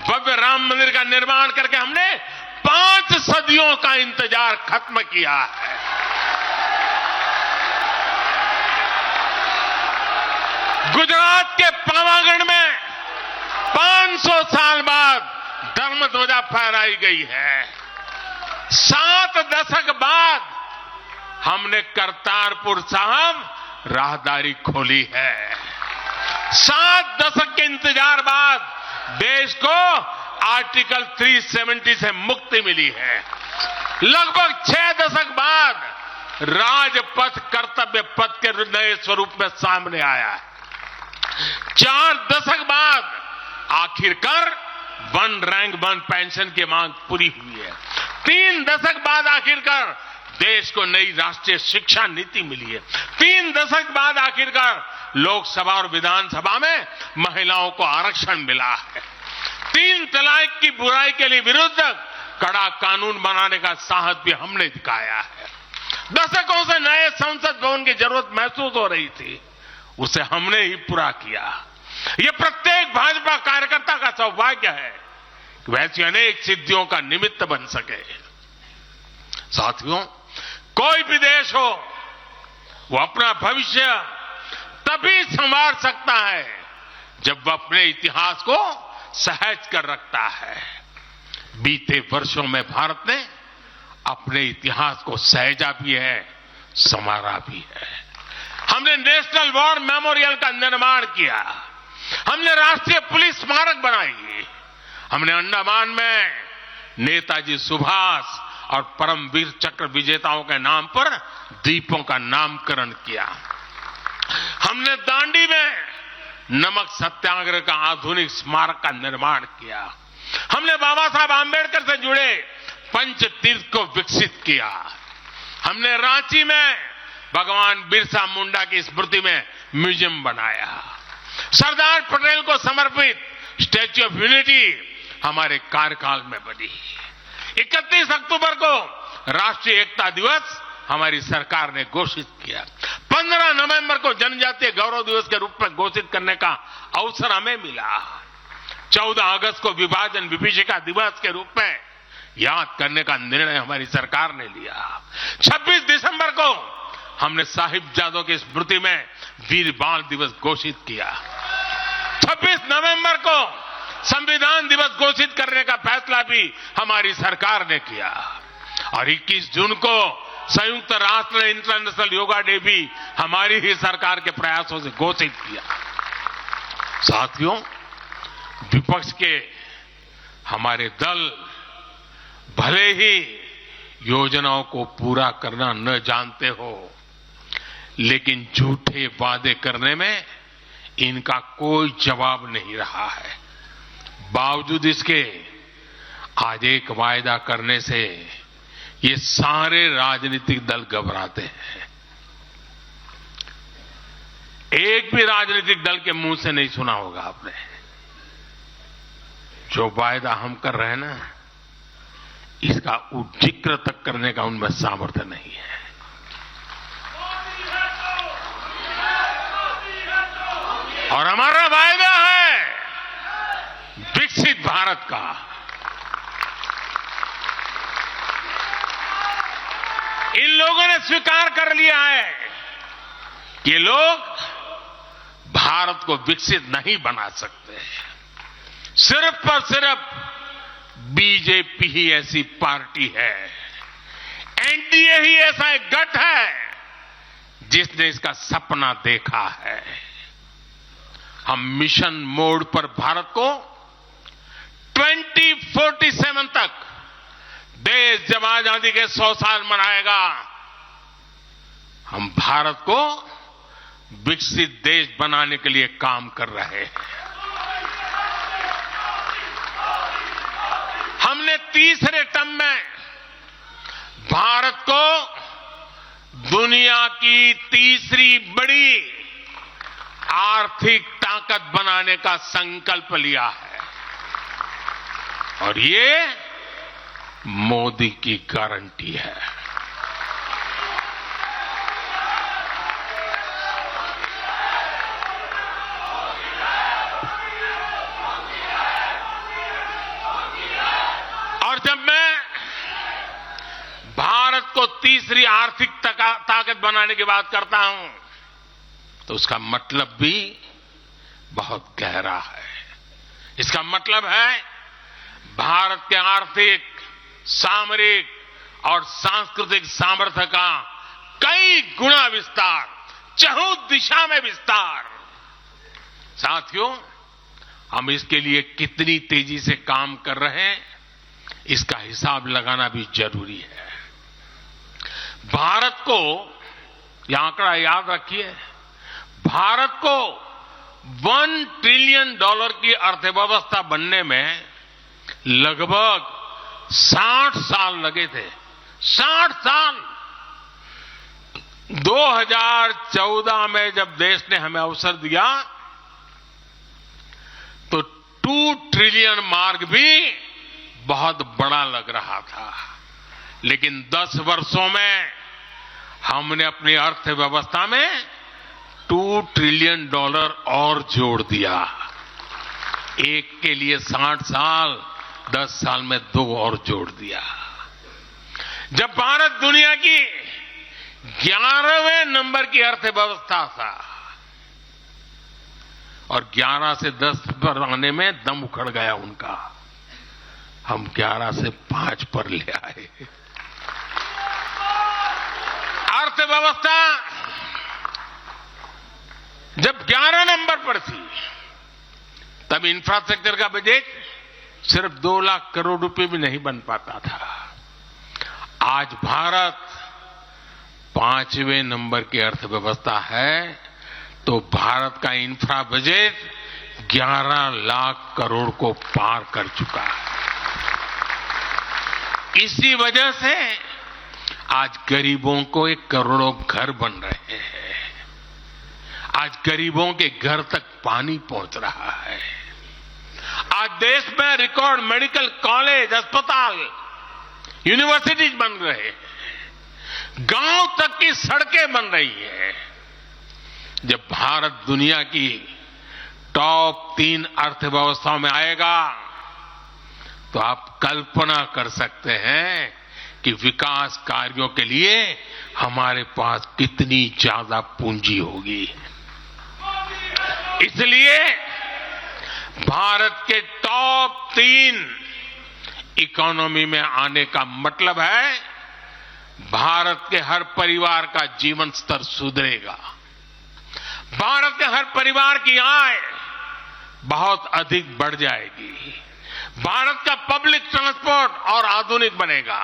भव्य राम मंदिर का निर्माण करके हमने 5 सदियों का इंतजार खत्म किया है। गुजरात के पावागढ़ में 500 साल बाद धर्म ध्वजा फहराई गई है। 7 दशक बाद हमने करतारपुर साहिब राहदारी खोली है। 7 दशक के इंतजार बाद देश को आर्टिकल 370 से मुक्ति मिली है। लगभग 6 दशक बाद राजपथ कर्तव्य पथ के नए स्वरूप में सामने आया है। 4 दशक बाद आखिरकार 1 रैंक 1 पेंशन की मांग पूरी हुई है। 3 दशक बाद आखिरकार देश को नई राष्ट्रीय शिक्षा नीति मिली है। 3 दशक बाद आखिरकार लोकसभा और विधानसभा में महिलाओं को आरक्षण मिला है। 3 तलाक की बुराई के लिए विरुद्ध कड़ा कानून बनाने का साहस भी हमने दिखाया है। दशकों से नए संसद भवन की जरूरत महसूस हो रही थी, उसे हमने ही पूरा किया। यह प्रत्येक भाजपा कार्यकर्ता का सौभाग्य है कि वैसी अनेक सिद्धियों का निमित्त बन सके। साथियों, कोई भी देश हो, वो अपना भविष्य तभी संवार सकता है जब वह अपने इतिहास को सहज कर रखता है। बीते वर्षों में भारत ने अपने इतिहास को सहेजा भी है, संवारा भी है। हमने नेशनल वॉर मेमोरियल का निर्माण किया, हमने राष्ट्रीय पुलिस स्मारक बनाई, हमने अंडमान में नेताजी सुभाष और परमवीर चक्र विजेताओं के नाम पर द्वीपों का नामकरण किया। हमने दांडी में नमक सत्याग्रह का आधुनिक स्मारक का निर्माण किया। हमने बाबा साहब आंबेडकर से जुड़े पंच तीर्थ को विकसित किया। हमने रांची में भगवान बिरसा मुंडा की स्मृति में म्यूजियम बनाया। सरदार पटेल को समर्पित स्टैच्यू ऑफ यूनिटी हमारे कार्यकाल में बनी। 31 अक्टूबर को राष्ट्रीय एकता दिवस हमारी सरकार ने घोषित किया। 15 नवंबर को जनजातीय गौरव दिवस के रूप में घोषित करने का अवसर हमें मिला। 14 अगस्त को विभाजन विभीषिका दिवस के रूप में याद करने का निर्णय हमारी सरकार ने लिया। 26 दिसंबर को हमने साहिबजादों की स्मृति में वीर बाल दिवस घोषित किया। 26 नवंबर को संविधान दिवस घोषित करने का फैसला भी हमारी सरकार ने किया और 21 जून को संयुक्त राष्ट्र इंटरनेशनल योगा डे भी हमारी ही सरकार के प्रयासों से घोषित किया। साथियों, विपक्ष के हमारे दल भले ही योजनाओं को पूरा करना न जानते हो, लेकिन झूठे वादे करने में इनका कोई जवाब नहीं रहा है। बावजूद इसके आज एक वायदा करने से ये सारे राजनीतिक दल घबराते हैं। एक भी राजनीतिक दल के मुंह से नहीं सुना होगा आपने, जो वायदा हम कर रहे हैं ना, इसका जिक्र तक करने का उनमें सामर्थ्य नहीं है। और हमारा वायदा है विकसित भारत का। इन लोगों ने स्वीकार कर लिया है कि लोग भारत को विकसित नहीं बना सकते। सिर्फ और सिर्फ बीजेपी ही ऐसी पार्टी है, एनडीए ही ऐसा एक गठ है जिसने इसका सपना देखा है। हम मिशन मोड पर भारत को 2047 तक देश जब आजादी के 100 साल मनाएगा, हम भारत को विकसित देश बनाने के लिए काम कर रहे हैं। हमने तीसरे टर्म में भारत को दुनिया की तीसरी बड़ी आर्थिक ताकत बनाने का संकल्प लिया है और ये मोदी की गारंटी है। को तीसरी आर्थिक ताकत बनाने की बात करता हूं तो उसका मतलब भी बहुत गहरा है। इसका मतलब है भारत के आर्थिक, सामरिक और सांस्कृतिक सामर्थ्य का कई गुना विस्तार, चहुं दिशा में विस्तार। साथियों, हम इसके लिए कितनी तेजी से काम कर रहे हैं, इसका हिसाब लगाना भी जरूरी है। भारत को, यह आंकड़ा याद रखिए, भारत को $1 ट्रिलियन की अर्थव्यवस्था बनने में लगभग 60 साल लगे थे। 60 साल। 2014 में जब देश ने हमें अवसर दिया तो 2 ट्रिलियन मार्क भी बहुत बड़ा लग रहा था, लेकिन 10 वर्षों में हमने अपनी अर्थव्यवस्था में $2 ट्रिलियन और जोड़ दिया। एक के लिए 60 साल, 10 साल में 2 और जोड़ दिया। जब भारत दुनिया की 11वें नंबर की अर्थव्यवस्था था और 11 से 10 पर आने में दम उखड़ गया उनका, हम 11 से 5 पर ले आए। अर्थव्यवस्था जब 11 नंबर पर थी तब इंफ्रास्ट्रक्चर का बजट सिर्फ 2 लाख करोड़ रुपए भी नहीं बन पाता था। आज भारत 5वें नंबर की अर्थव्यवस्था है तो भारत का इंफ्रा बजट 11 लाख करोड़ को पार कर चुका है। इसी वजह से आज गरीबों को 1 करोड़ों घर बन रहे हैं। आज गरीबों के घर तक पानी पहुंच रहा है। आज देश में रिकॉर्ड मेडिकल कॉलेज, अस्पताल, यूनिवर्सिटीज बन रहे हैं। गांव तक की सड़कें बन रही हैं। जब भारत दुनिया की टॉप 3 अर्थव्यवस्थाओं में आएगा तो आप कल्पना कर सकते हैं कि विकास कार्यों के लिए हमारे पास कितनी ज्यादा पूंजी होगी। इसलिए भारत के टॉप 3 इकोनॉमी में आने का मतलब है भारत के हर परिवार का जीवन स्तर सुधरेगा। भारत के हर परिवार की आय बहुत अधिक बढ़ जाएगी। भारत का पब्लिक ट्रांसपोर्ट और आधुनिक बनेगा।